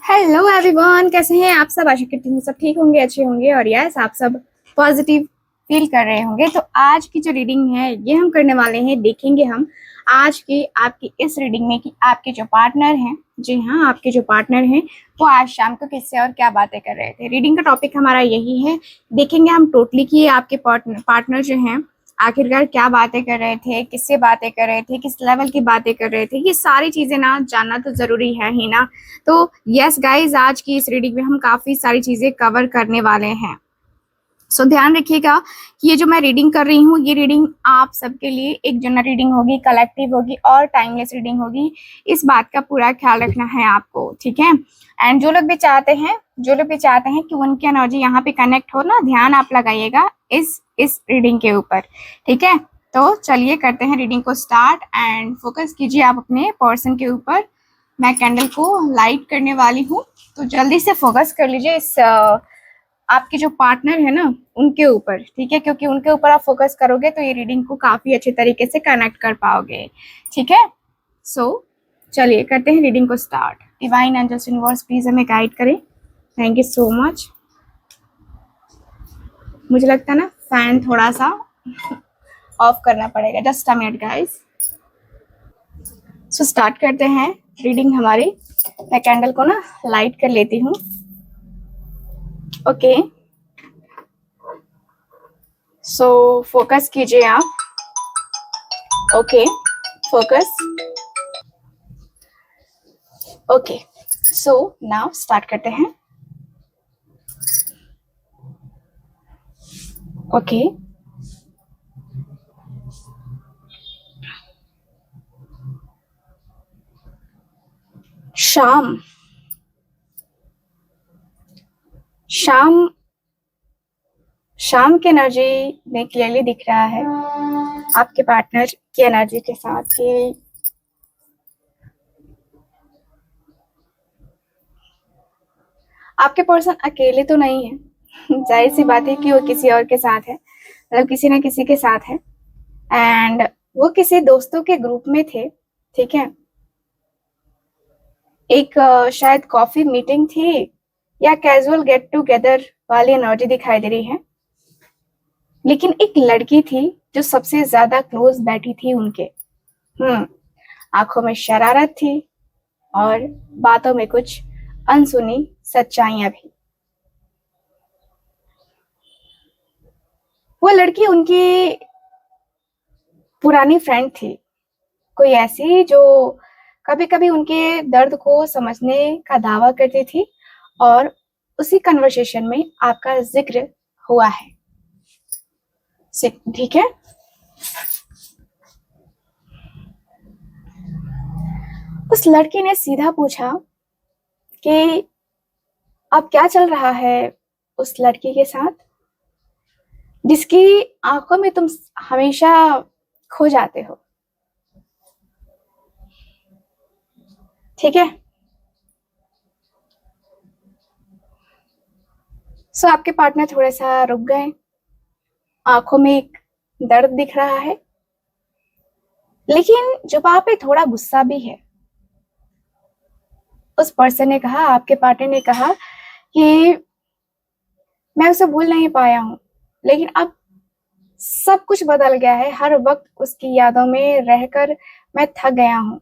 Hello everyone, कैसे हैं आप सब। आशा करती हूँ सब ठीक होंगे, अच्छे होंगे और यस आप सब पॉजिटिव फील कर रहे होंगे। तो आज की जो रीडिंग है ये हम करने वाले हैं, देखेंगे हम आज की आपकी इस रीडिंग में कि आपके जो पार्टनर हैं, जी हाँ आपके जो पार्टनर हैं वो आज शाम को किससे और क्या बातें कर रहे थे। रीडिंग का टॉपिक हमारा यही है, देखेंगे हम टोटली कि आपके पार्टनर जो हैं आखिरकार क्या बातें कर रहे थे, किससे बातें कर रहे थे, किस लेवल की बातें कर रहे थे। ये सारी चीजें ना जानना तो जरूरी है ही ना। तो यस गाइज, आज की इस रीडिंग में हम काफी सारी चीजें कवर करने वाले हैं। सो ध्यान रखिएगा कि ये जो मैं रीडिंग कर रही हूँ ये रीडिंग आप सबके लिए एक जनरल रीडिंग होगी, कलेक्टिव होगी और टाइमलेस रीडिंग होगी। इस बात का पूरा ख्याल रखना है आपको, ठीक है। एंड जो लोग भी चाहते हैं कि उनकी एनर्जी यहाँ पे कनेक्ट हो ना, ध्यान आप लगाइएगा इस रीडिंग के ऊपर, ठीक है। तो चलिए करते हैं रीडिंग को स्टार्ट एंड फोकस कीजिए आप अपने पर्सन के ऊपर। मैं कैंडल को लाइट करने वाली हूँ, तो जल्दी से फोकस कर लीजिए इस आपके जो पार्टनर है ना उनके ऊपर, ठीक है, क्योंकि उनके ऊपर आप फोकस करोगे तो ये रीडिंग को काफी अच्छे तरीके से कनेक्ट कर पाओगे, ठीक है। सो चलिए करते हैं रीडिंग को start. Divine angels universe please हमें गाइड करें। Thank you so much. मुझे लगता है ना फैन थोड़ा सा ऑफ करना पड़ेगा, just a minute guys. So start करते हैं रीडिंग हमारी। मैं कैंडल को ना लाइट कर लेती हूँ। ओके, सो फोकस कीजिए आप। Okay, focus. Okay, so now start करते हैं। ओके, शाम शाम शाम की एनर्जी में क्लियरली दिख रहा है आपके पार्टनर की एनर्जी के साथ कि आपके पर्सन अकेले तो नहीं है। जाहिर सी बात है कि वो किसी और के साथ है, मतलब किसी ना किसी के साथ है। एंड वो किसी दोस्तों के ग्रुप में थे, ठीक है। एक शायद कॉफी मीटिंग थी या कैजुअल गेट टुगेदर वाली एनर्जी दिखाई दे रही है। लेकिन एक लड़की थी जो सबसे ज्यादा क्लोज बैठी थी उनके। आंखों में शरारत थी और बातों में कुछ अनसुनी सच्चाइयां भी। वो लड़की उनकी पुरानी फ्रेंड थी, कोई ऐसी जो कभी कभी उनके दर्द को समझने का दावा करती थी। और उसी कन्वर्सेशन में आपका जिक्र हुआ है, ठीक है। उस लड़की ने सीधा पूछा कि अब क्या चल रहा है उस लड़की के साथ जिसकी आंखों में तुम हमेशा खो जाते हो, ठीक है। सो आपके पार्टनर थोड़ा सा रुक गए, आंखों में एक दर्द दिख रहा है, लेकिन जुबान पे थोड़ा गुस्सा भी है। उस पर्सन ने कहा, आपके पार्टनर ने कहा कि मैं उसे भूल नहीं पाया हूँ, लेकिन अब सब कुछ बदल गया है। हर वक्त उसकी यादों में रहकर मैं थक गया हूँ।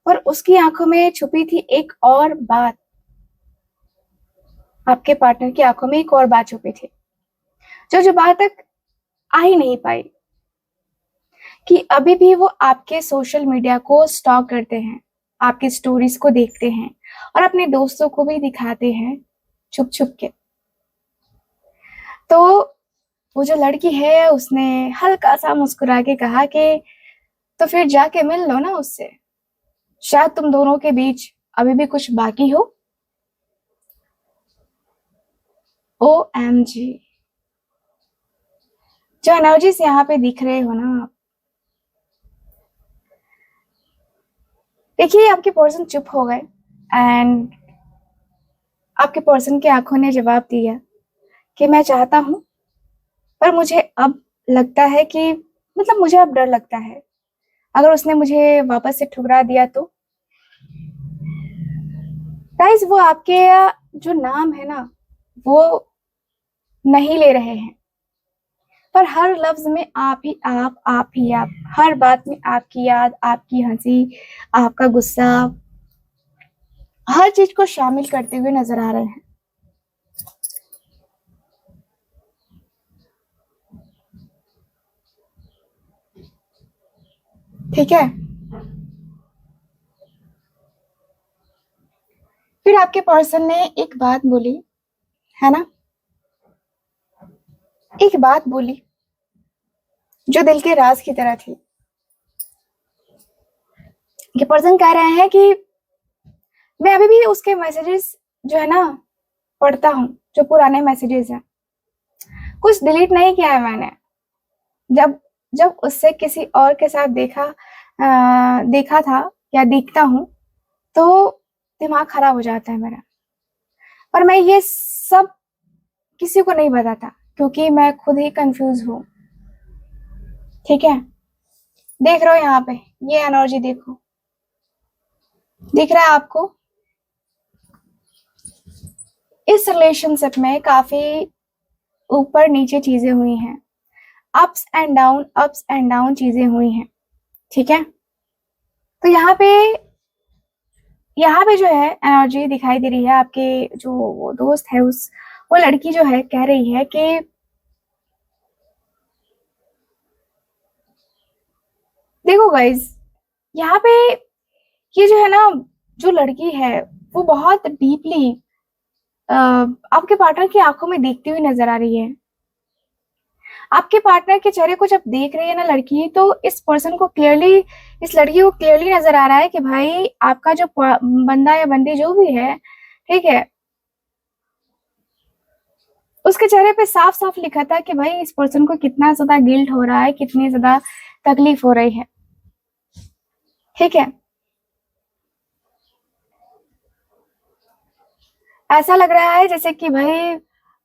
और उसकी आंखों में छुपी थी एक और बात, आपके पार्टनर की आंखों में एक और बात छुपी थी जो जुबान तक आ ही नहीं पाई। कि अभी भी वो आपके सोशल मीडिया को स्टॉक करते हैं, आपकी स्टोरीज को देखते हैं और अपने दोस्तों को भी दिखाते हैं छुप छुप के। तो वो जो लड़की है उसने हल्का सा मुस्कुरा के कहा कि तो फिर जाके मिल लो ना उससे, शायद तुम दोनों के बीच अभी भी कुछ बाकी हो। OMG, जो एनर्जीज यहाँ पे दिख रहे हो ना, देखिए आपके पर्सन चुप हो गए एंड आपके पर्सन की आंखों ने जवाब दिया कि मैं चाहता हूं, पर मुझे अब लगता है कि मतलब मुझे अब डर लगता है अगर उसने मुझे वापस से ठुकरा दिया तो। गाइस वो आपके जो नाम है ना वो नहीं ले रहे हैं, पर हर लफ्ज में आप ही आप ही आप, हर बात में आपकी याद, आपकी हंसी, आपका गुस्सा, हर चीज को शामिल करते हुए नजर आ रहे हैं। ठीक है। फिर आपके पर्सन ने एक बात बोली, है ना, एक बात बोली जो दिल के राज की तरह थी। ये पर्सन कह रहे हैं कि मैं अभी भी उसके मैसेजेस जो है ना पढ़ता हूँ, जो पुराने मैसेजेस हैं, कुछ डिलीट नहीं किया है मैंने। जब जब उससे किसी और के साथ देखा था या देखता हूँ तो दिमाग खराब हो जाता है मेरा। पर मैं ये सब किसी को नहीं बताता क्योंकि मैं खुद ही कंफ्यूज हूँ। ठीक है, देख रहे हो यहाँ पे ये एनर्जी, देखो, दिख रहा है आपको? इस रिलेशनशिप में काफी ऊपर नीचे चीजें हुई हैं, अप्स एंड डाउन चीजें हुई हैं। ठीक है, तो यहाँ पे जो है एनर्जी दिखाई दे रही है आपके जो वो दोस्त है, उस वो लड़की जो है कह रही है कि देखो गाइस, यहाँ पे ये जो है ना, जो लड़की है वो बहुत डीपली आपके पार्टनर की आंखों में देखती हुई नजर आ रही है। आपके पार्टनर के चेहरे को जब देख रही है ना लड़की, तो इस पर्सन को क्लियरली, इस लड़की को क्लियरली नजर आ रहा है कि भाई आपका जो बंदा या बंदी जो भी है, ठीक है, उसके चेहरे पे साफ साफ लिखा था कि भाई इस पर्सन को कितना ज्यादा गिल्ट हो रहा है, कितनी ज्यादा तकलीफ हो रही है। ठीक है, ऐसा लग रहा है जैसे कि भाई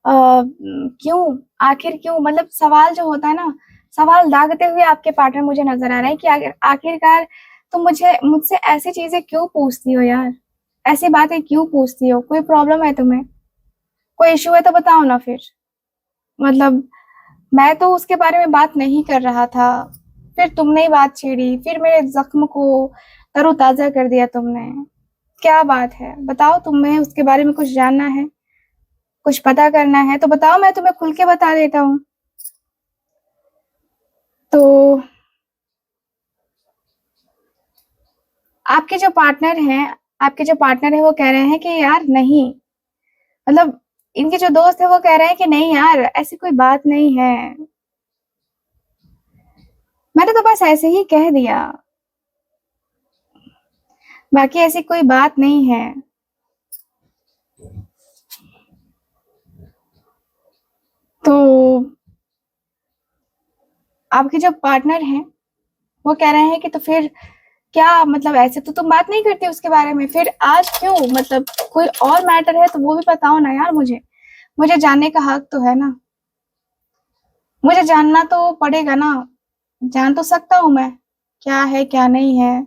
क्यों, आखिर क्यों, मतलब सवाल जो होता है ना, सवाल दागते हुए आपके पार्टनर मुझे नजर आ रहे हैं कि आखिरकार तुम मुझे मुझसे ऐसी चीजें क्यों पूछती हो यार, ऐसी बातें क्यों पूछती हो, कोई प्रॉब्लम है तुम्हें, कोई इशू है तो बताओ ना फिर। मतलब मैं तो उसके बारे में बात नहीं कर रहा था, फिर तुमने ही बात छेड़ी, फिर मेरे जख्म को तरोताजा कर दिया तुमने। क्या बात है बताओ, तुम्हें उसके बारे में कुछ जानना है, कुछ पता करना है तो बताओ, मैं तुम्हें खुल के बता देता हूँ। तो आपके जो पार्टनर हैं, आपके जो पार्टनर है वो कह रहे हैं कि यार नहीं, मतलब इनके जो दोस्त है वो कह रहे हैं कि नहीं यार ऐसी कोई बात नहीं है, मैंने तो बस ऐसे ही कह दिया, बाकी ऐसी कोई बात नहीं है। तो आपके जो पार्टनर हैं वो कह रहे हैं कि तो फिर क्या, मतलब ऐसे तो तुम बात नहीं करती उसके बारे में, फिर आज क्यों, मतलब कोई और मैटर है तो वो भी बताओ ना यार, मुझे मुझे जानने का हक तो है ना, मुझे जानना तो पड़ेगा ना, जान तो सकता हूँ मैं क्या है क्या नहीं है,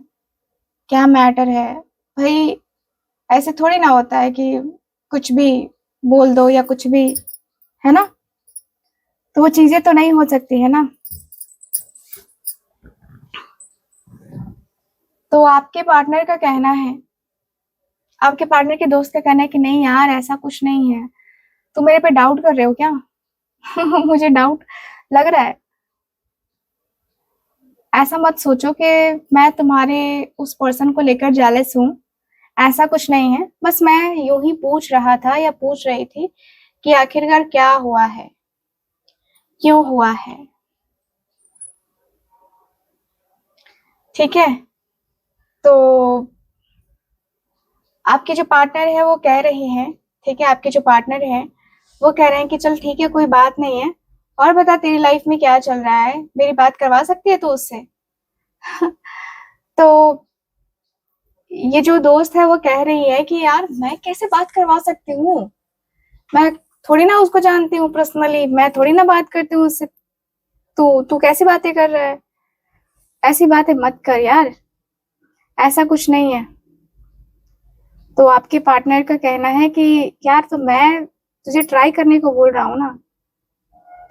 क्या मैटर है। भाई ऐसे थोड़ी ना होता है कि कुछ भी बोल दो या कुछ भी, है ना, तो वो चीजें तो नहीं हो सकती है ना। तो आपके पार्टनर का कहना है, आपके पार्टनर के दोस्त का कहना है कि नहीं यार ऐसा कुछ नहीं है, तुम मेरे पे डाउट कर रहे हो क्या? मुझे डाउट लग रहा है। ऐसा मत सोचो कि मैं तुम्हारे उस पर्सन को लेकर जेलस हूँ, ऐसा कुछ नहीं है, बस मैं यूं ही पूछ रहा था या पूछ रही थी कि आखिरकार क्या हुआ है, क्यों हुआ है। ठीक है, तो आपके जो पार्टनर है वो कह रहे हैं, ठीक है, आपके जो पार्टनर है वो कह रहे हैं कि चल ठीक है कोई बात नहीं है, और बता तेरी लाइफ में क्या चल रहा है, मेरी बात करवा सकती है तू उससे? तो ये जो दोस्त है वो कह रही है कि यार मैं कैसे बात करवा सकती हूँ, मैं थोड़ी ना उसको जानती हूँ पर्सनली, मैं थोड़ी ना बात करती हूँ उससे, तू तू कैसी बातें कर रहा है, ऐसी बातें मत कर यार, ऐसा कुछ नहीं है। तो आपके पार्टनर का कहना है कि यार तो मैं तुझे ट्राई करने को बोल रहा हूँ ना,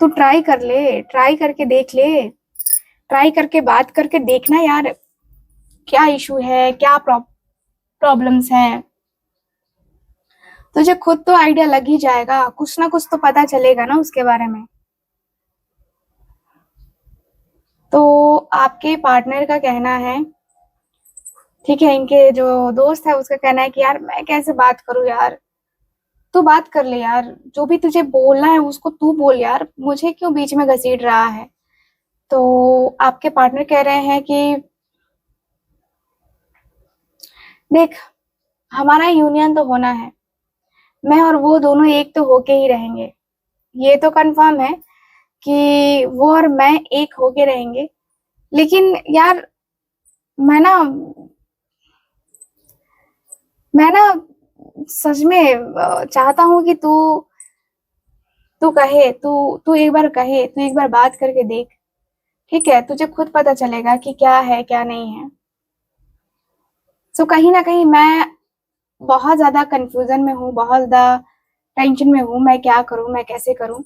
तू ट्राई कर ले, ट्राई करके देख ले, ट्राई करके बात करके देखना यार, क्या इशू है, क्या प्रॉब्लम्स हैं। तुझे खुद तो आइडिया लग ही जाएगा, कुछ ना कुछ तो पता चलेगा ना उसके बारे में। तो आपके पार्टनर का कहना है, ठीक है, इनके जो दोस्त है उसका कहना है कि यार मैं कैसे बात करूं यार, तू बात कर ले यार, जो भी तुझे बोलना है उसको तू बोल यार, मुझे क्यों बीच में घसीट रहा है। तो आपके पार्टनर कह रहे हैं कि देख, हमारा यूनियन तो होना है, मैं और वो दोनों एक तो होके ही रहेंगे, ये तो कंफर्म है कि वो और मैं एक होके रहेंगे। लेकिन यार मैं ना मैं ना सच में चाहता हूँ कि तू तू कहे तू तू एक बार कहे, तू एक बार बात करके देख, ठीक है, तुझे खुद पता चलेगा कि क्या है क्या नहीं है। सो कहीं ना कहीं मैं बहुत ज्यादा कंफ्यूजन में हूँ, बहुत ज्यादा टेंशन में हूँ, मैं क्या करूँ, मैं कैसे करूँ।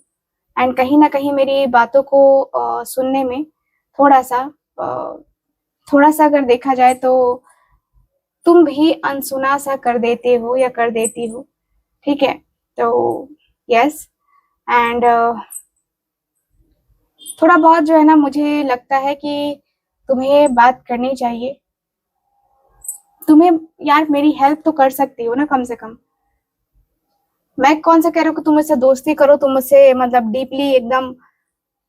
एंड कहीं ना कहीं मेरी बातों को सुनने में थोड़ा सा अ, थोड़ा सा अगर देखा जाए तो तुम भी अनसुना सा कर देते हो या कर देती हो, ठीक है। तो यस, एंड थोड़ा बहुत जो है ना, मुझे लगता है कि तुम्हें बात करनी चाहिए। तुम्हें यार मेरी हेल्प तो कर सकती हो ना कम से कम। मैं कौन सा कह रहा हूँ कि तुम मुझसे दोस्ती करो, तुम मुझसे मतलब डीपली एकदम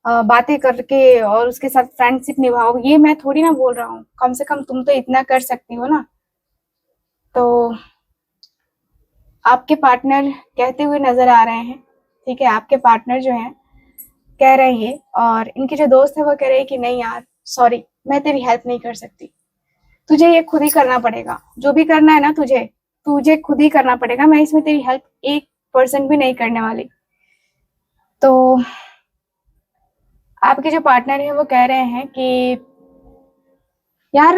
बातें करके और उसके साथ फ्रेंडशिप निभाओ, ये मैं थोड़ी ना बोल रहा हूँ। कम से कम तुम तो इतना कर सकती हो ना। तो आपके पार्टनर कहते हुए नजर आ रहे हैं, ठीक है, आपके पार्टनर जो है कह रहे हैं, और इनके जो दोस्त है वो कह रहे हैं कि नहीं यार, सॉरी, मैं तेरी हेल्प नहीं कर सकती, तुझे ये खुद ही करना पड़ेगा, जो भी करना है ना तुझे तुझे खुद ही करना पड़ेगा, मैं इसमें तेरी हेल्प 1% भी नहीं करने वाली। तो आपके जो पार्टनर है वो कह रहे हैं कि यार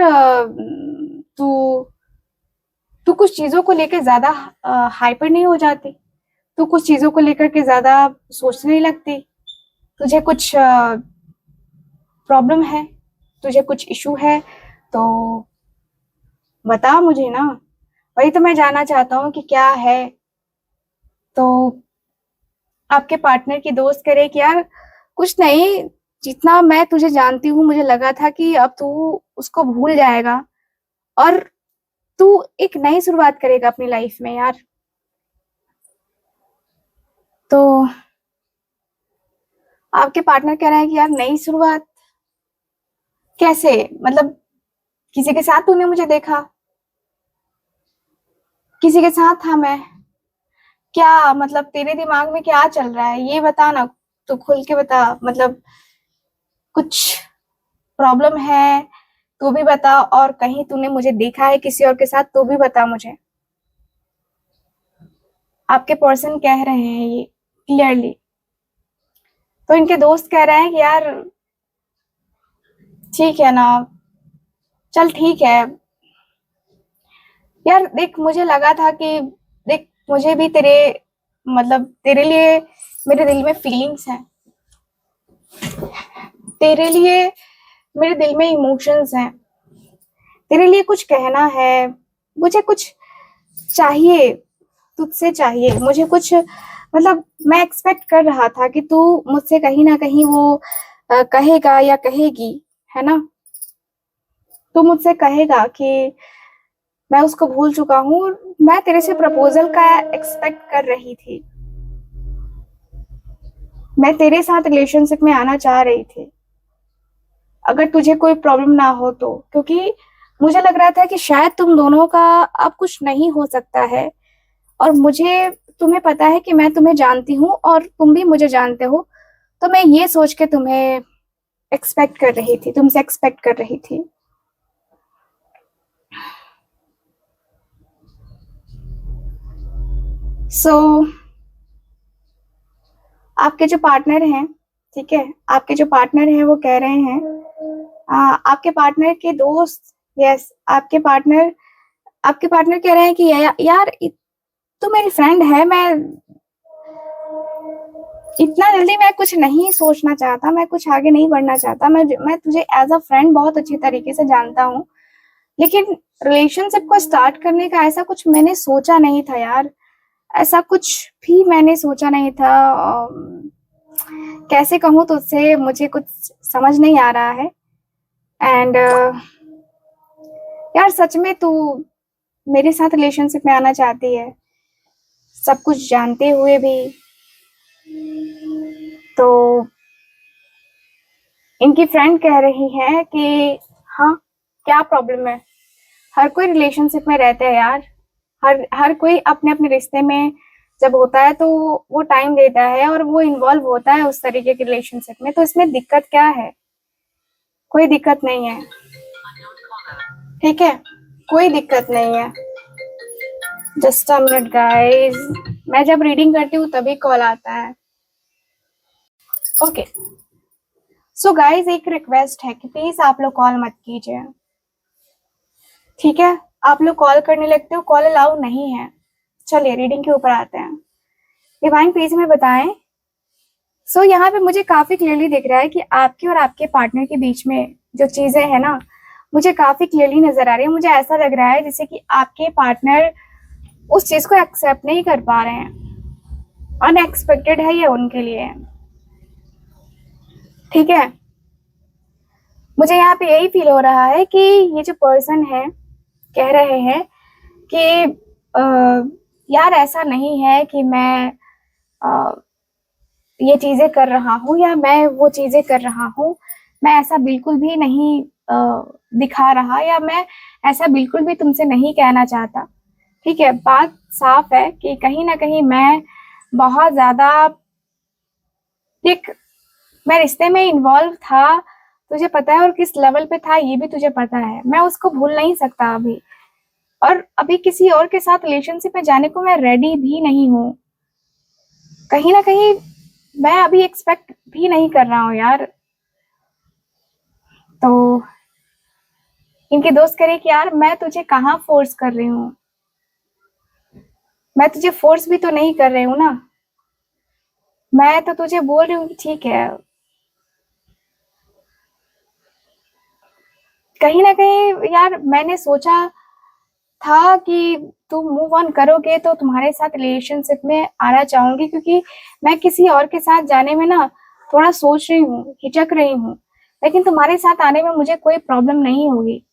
तू तू कुछ चीजों को लेकर ज्यादा हाइपर नहीं हो जाती, तू कुछ चीजों को लेकर के ज्यादा सोचने नहीं लगती, तुझे कुछ प्रॉब्लम है, तुझे कुछ इशू है तो बता मुझे ना, वही तो मैं जानना चाहता हूँ कि क्या है। तो आपके पार्टनर की दोस्त करे कि यार कुछ नहीं, जितना मैं तुझे जानती हूँ मुझे लगा था कि अब तू उसको भूल जाएगा और तू एक नई शुरुआत करेगा अपनी लाइफ में यार। तो आपके पार्टनर कह रहा है कि यार नई शुरुआत कैसे, मतलब किसी के साथ तूने मुझे देखा, किसी के साथ था मैं, क्या मतलब तेरे दिमाग में क्या चल रहा है ये बता ना, तू खुल के बता, मतलब कुछ प्रॉब्लम है तो भी बता, और कहीं तूने मुझे देखा है किसी और के साथ तो भी बता मुझे। आपके पर्सन कह रहे हैं ये क्लियरली। तो इनके दोस्त कह रहे हैं कि यार ठीक है ना, चल ठीक है यार, देख मुझे लगा था कि देख मुझे भी तेरे मतलब तेरे लिए मेरे दिल में फीलिंग्स हैं, तेरे लिए मेरे दिल में इमोशंस हैं, तेरे लिए कुछ कहना है, मुझे कुछ चाहिए, तुझसे चाहिए मुझे कुछ, मतलब मैं एक्सपेक्ट कर रहा था कि तू मुझसे कहीं ना कहीं वो कहेगा या कहेगी, है ना, तू मुझसे कहेगा कि मैं उसको भूल चुका हूँ, मैं तेरे से प्रपोजल का एक्सपेक्ट कर रही थी, मैं तेरे साथ रिलेशनशिप में आना चाह रही थी, अगर तुझे कोई प्रॉब्लम ना हो तो, क्योंकि मुझे लग रहा था कि शायद तुम दोनों का अब कुछ नहीं हो सकता है, और मुझे तुम्हें पता है कि मैं तुम्हें जानती हूँ और तुम भी मुझे जानते हो, तो मैं ये सोच के तुम्हें एक्सपेक्ट कर रही थी, तुमसे एक्सपेक्ट कर रही थी। सो आपके जो पार्टनर हैं, ठीक है, आपके जो पार्टनर हैं वो कह रहे हैं आपके पार्टनर के दोस्त, यस, आपके पार्टनर आपके पार्टनर कह रहे हैं कि यार तू मेरी फ्रेंड है, मैं इतना जल्दी मैं कुछ नहीं सोचना चाहता, मैं कुछ आगे नहीं बढ़ना चाहता, मैं तुझे एज अ फ्रेंड बहुत अच्छी तरीके से जानता हूँ, लेकिन रिलेशनशिप को स्टार्ट करने का ऐसा कुछ मैंने सोचा नहीं था यार, ऐसा कुछ भी मैंने सोचा नहीं था। कैसे कहूँ तुझसे, मुझे कुछ समझ नहीं आ रहा है। एंड यार सच में तू मेरे साथ रिलेशनशिप में आना चाहती है, सब कुछ जानते हुए भी? तो इनकी फ्रेंड कह रही है कि हाँ, क्या प्रॉब्लम है, हर कोई रिलेशनशिप में रहता है यार, हर कोई अपने अपने रिश्ते में जब होता है तो वो टाइम देता है और वो इन्वॉल्व होता है उस तरीके के रिलेशनशिप में, तो इसमें दिक्कत क्या है? कोई दिक्कत नहीं है, ठीक है, कोई दिक्कत नहीं है। जस्ट अ मिनट गाइस, मैं जब रीडिंग करती हूँ तभी कॉल आता है। ओके, सो गाइस एक रिक्वेस्ट है कि प्लीज आप लोग कॉल मत कीजिए, ठीक है? आप लोग कॉल करने लगते हो, कॉल अलाउ नहीं है। चलिए रीडिंग के ऊपर आते हैं। डिवाइन प्लीज में बताएं। सो यहाँ पे मुझे काफी क्लियरली दिख रहा है कि आपके और आपके पार्टनर के बीच में जो चीजें है ना, मुझे काफी क्लियरली नजर आ रही है। मुझे ऐसा लग रहा है जैसे कि आपके पार्टनर उस चीज को एक्सेप्ट नहीं कर पा रहे हैं, अनएक्सपेक्टेड है ये उनके लिए, ठीक है? मुझे यहाँ पे यही फील हो रहा है कि ये जो पर्सन है कह रहे हैं कि यार ऐसा नहीं है कि मैं ये चीजें कर रहा हूँ या मैं वो चीजें कर रहा हूँ, मैं ऐसा बिल्कुल भी नहीं दिखा रहा, या मैं ऐसा बिल्कुल भी तुमसे नहीं कहना चाहता, ठीक है? बात साफ है कि कहीं ना कहीं मैं बहुत ज्यादा, देख, मैं रिश्ते में इन्वॉल्व था, तुझे पता है, और किस लेवल पे था ये भी तुझे पता है, मैं उसको भूल नहीं सकता अभी, और अभी किसी और के साथ रिलेशनशिप में जाने को मैं रेडी भी नहीं हूँ। कहीं ना कहीं मैं अभी एक्सपेक्ट भी नहीं कर रहा हूँ यार। तो इनके दोस्त करे कि यार मैं तुझे कहाँ फोर्स कर रही हूँ, मैं तुझे फोर्स भी तो नहीं कर रही हूँ ना, मैं तो तुझे बोल रही हूँ कि ठीक है। कहीं ना कहीं यार मैंने सोचा था कि तुम मूव ऑन करोगे तो तुम्हारे साथ रिलेशनशिप में आना चाहूंगी, क्योंकि मैं किसी और के साथ जाने में ना थोड़ा सोच रही हूँ, हिचक रही हूँ, लेकिन तुम्हारे साथ आने में मुझे कोई प्रॉब्लम नहीं होगी,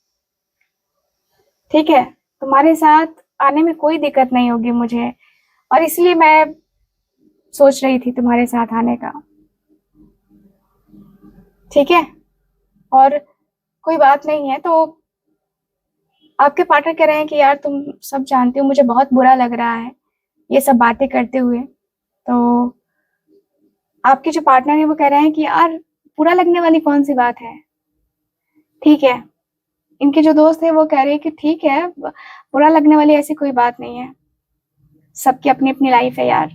ठीक है? तुम्हारे साथ आने में कोई दिक्कत नहीं होगी मुझे, और इसलिए मैं सोच रही थी तुम्हारे साथ आने का, ठीक है? और कोई बात नहीं है। तो आपके पार्टनर कह रहे हैं कि यार तुम सब जानती हो, मुझे बहुत बुरा लग रहा है ये सब बातें करते हुए। तो आपके जो पार्टनर है वो कह रहे हैं कि यार बुरा लगने वाली कौन सी बात है, ठीक है? इनके जो दोस्त है वो कह रहे हैं कि ठीक है, बुरा लगने वाली ऐसी कोई बात नहीं है, सबकी अपनी अपनी लाइफ है यार।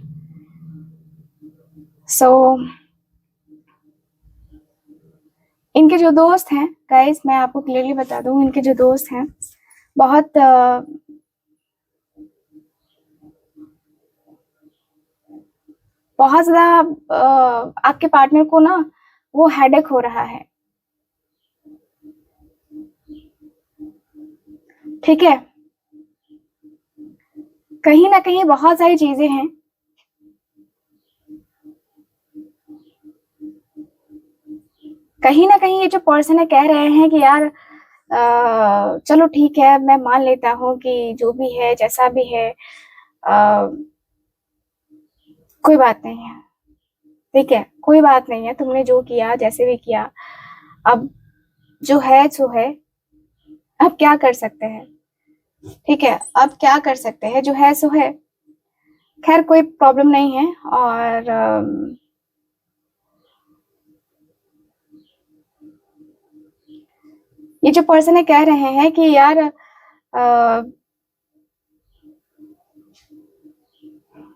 सो इनके जो दोस्त हैं गाइस, मैं आपको क्लियरली बता दूं, इनके जो दोस्त हैं बहुत बहुत ज्यादा आपके पार्टनर को ना वो हेडेक हो रहा है, ठीक है? कहीं ना कहीं बहुत सारी चीजें हैं, कहीं ना कहीं ये जो पर्सन है कह रहे हैं कि यार चलो ठीक है, मैं मान लेता हूँ कि जो भी है जैसा भी है, कोई बात नहीं है, ठीक है? कोई बात नहीं है, तुमने जो किया जैसे भी किया, अब जो है सो है, अब क्या कर सकते हैं, ठीक है? अब क्या कर सकते हैं, जो है सो है। खैर कोई प्रॉब्लम नहीं है। और ये जो पर्सन है कह रहे हैं कि यार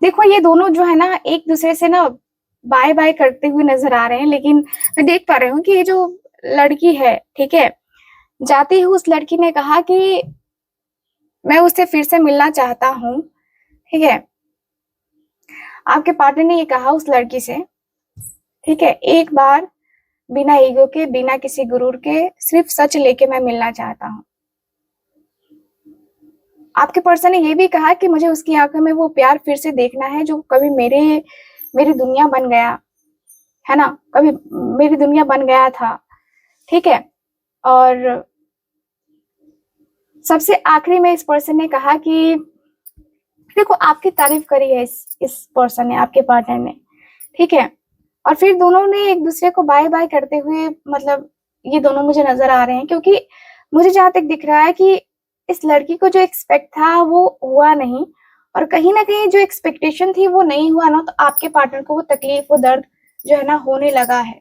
देखो, ये दोनों जो है ना एक दूसरे से ना बाय बाय करते हुए नजर आ रहे हैं, लेकिन मैं देख पा रही हूँ कि ये जो लड़की है, ठीक है, जाते ही उस लड़की ने कहा कि मैं उससे फिर से मिलना चाहता हूँ, ठीक है। आपके पार्टनर ने ये कहा उस लड़की से, ठीक है, एक बार बिना ईगो के, बिना किसी गुरूर के, सिर्फ सच लेके मैं मिलना चाहता हूँ। आपके पर्सन ने ये भी कहा कि मुझे उसकी आंखों में वो प्यार फिर से देखना है जो कभी मेरी दुनिया बन गया है ना, कभी मेरी दुनिया बन गया था, ठीक है। और सबसे आखिरी में इस पर्सन ने कहा कि देखो, आपकी तारीफ करी है इस पर्सन ने, आपके पार्टनर ने, ठीक है। और फिर दोनों ने एक दूसरे को बाय बाय करते हुए, मतलब ये दोनों मुझे नजर आ रहे हैं, क्योंकि मुझे जहां तक दिख रहा है कि इस लड़की को जो एक्सपेक्ट था वो हुआ नहीं, और कहीं ना कहीं जो एक्सपेक्टेशन थी वो नहीं हुआ ना, तो आपके पार्टनर को वो तकलीफ, वो दर्द जो है ना होने लगा है।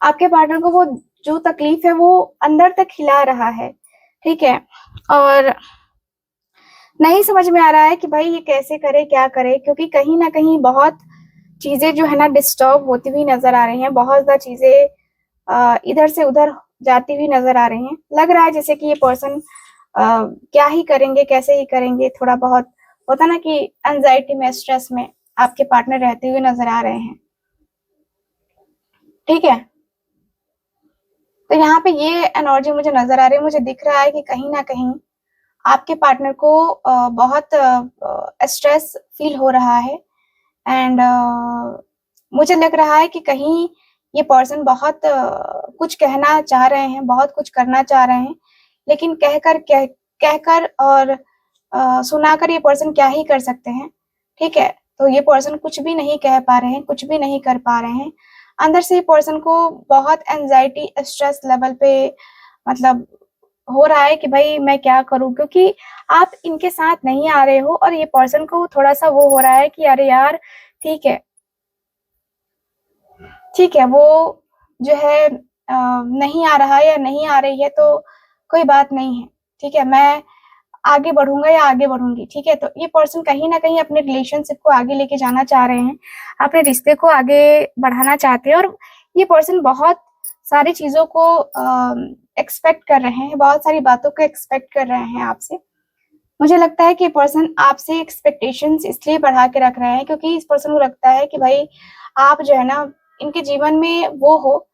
आपके पार्टनर को वो जो तकलीफ है वो अंदर तक हिला रहा है, ठीक है। और नहीं समझ में आ रहा है कि भाई ये कैसे करे, क्या करे, क्योंकि कहीं ना कहीं बहुत चीजें जो है ना डिस्टर्ब होती हुई नजर आ रही हैं, बहुत ज्यादा चीजें इधर से उधर जाती हुई नजर आ रही हैं। लग रहा है जैसे कि ये पर्सन क्या ही करेंगे, कैसे ही करेंगे, थोड़ा बहुत होता ना कि एंजाइटी में, स्ट्रेस में आपके पार्टनर रहते हुए नजर आ रहे हैं, ठीक है। तो यहाँ पे ये एनर्जी मुझे नजर आ रही है, मुझे दिख रहा है कि कहीं ना कहीं आपके पार्टनर को बहुत स्ट्रेस फील हो रहा है। एंड मुझे लग रहा है कि कहीं ये पर्सन बहुत कुछ कहना चाह रहे हैं, बहुत कुछ करना चाह रहे हैं, लेकिन कहकर और सुनाकर ये पर्सन क्या ही कर सकते हैं, ठीक है। तो ये पर्सन कुछ भी नहीं कह पा रहे हैं, कुछ भी नहीं कर पा रहे हैं। अंदर से ये पर्सन को बहुत एंजाइटी, स्ट्रेस लेवल पे मतलब हो रहा है कि भाई मैं क्या करूं, क्योंकि आप इनके साथ नहीं आ रहे हो, और ये पर्सन को थोड़ा सा वो हो रहा है कि अरे यार ठीक है, ठीक है, वो जो है नहीं आ रहा है या नहीं आ रही है तो कोई बात नहीं है, ठीक है, मैं आगे बढ़ूंगा या आगे बढ़ूंगी, ठीक है। तो ये पर्सन कहीं ना कहीं अपने रिलेशनशिप को आगे लेके जाना चाह रहे हैं, अपने रिश्ते को आगे बढ़ाना चाहते हैं, और ये पर्सन बहुत सारी चीजों को एक्सपेक्ट कर रहे हैं, बहुत सारी बातों को एक्सपेक्ट कर रहे हैं आपसे। मुझे लगता है कि पर्सन आपसे एक्सपेक्टेशंस इसलिए बढ़ा के रख रहे हैं क्योंकि इस पर्सन को लगता है कि भाई आप जो है ना इनके जीवन में वो हो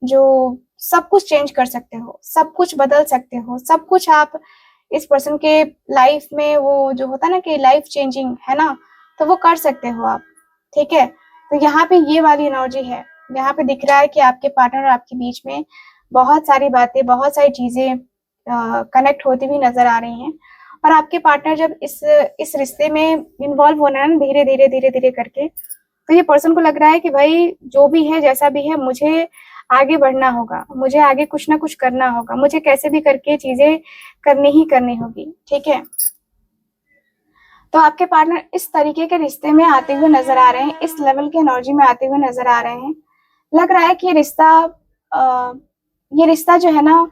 जो सब कुछ चेंज कर सकते हो, सब कुछ बदल सकते हो, सब कुछ आप इस पर्सन के लाइफ में, वो जो होता है ना कि लाइफ चेंजिंग है ना, तो वो कर सकते हो आप, ठीक है। तो यहाँ पे ये वाली एनर्जी है, यहाँ पे दिख रहा है कि आपके पार्टनर और आपके बीच में बहुत सारी बातें, बहुत सारी चीजें कनेक्ट होती हुई नजर आ रही हैं। और आपके पार्टनर जब इस रिश्ते में इन्वॉल्व होना है ना, धीरे धीरे धीरे धीरे करके, तो ये पर्सन को लग रहा है कि भाई जो भी है, जैसा भी है, मुझे आगे बढ़ना होगा, मुझे आगे कुछ ना कुछ करना होगा, मुझे कैसे भी करके चीजें करनी ही करनी होगी, ठीक है। तो आपके पार्टनर इस तरीके के रिश्ते में आते हुए नजर आ रहे हैं, इस लेवल की एनर्जी में आते हुए नजर आ रहे हैं। लग रहा है कि ये रिश्ता जो है ना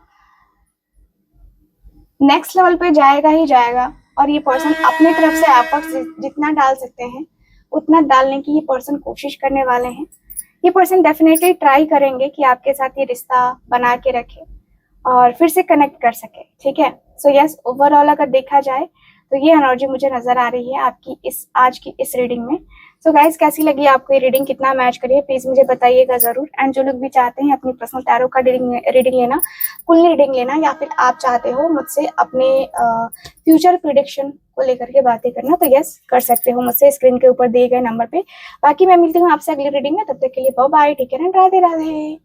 नेक्स्ट लेवल पे जाएगा ही जाएगा, और ये पर्सन अपने तरफ से एफर्ट्स जितना डाल सकते हैं उतना डालने की ये पर्सन कोशिश करने वाले हैं। ये पर्सन डेफिनेटली ट्राई करेंगे कि आपके साथ ये रिश्ता बना के रखे और फिर से कनेक्ट कर सके, ठीक है। सो यस, ओवरऑल अगर देखा जाए तो ये एनर्जी मुझे नजर आ रही है आपकी आज की इस रीडिंग में। सो गाइस, कैसी लगी आपको ये रीडिंग, कितना मैच करिए प्लीज मुझे बताइएगा जरूर। एंड जो लोग भी चाहते हैं अपनी पर्सनल टैरो का रीडिंग लेना, कुल रीडिंग लेना, या फिर आप चाहते हो मुझसे अपने फ्यूचर प्रिडिक्शन को लेकर के बातें करना, तो यस कर सकते हो मुझसे स्क्रीन के ऊपर दिए गए नंबर पे। बाकी मैं मिलती हूँ आपसे अगली रीडिंग में, तब तक के लिए bye bye, take care and Radhe Radhe.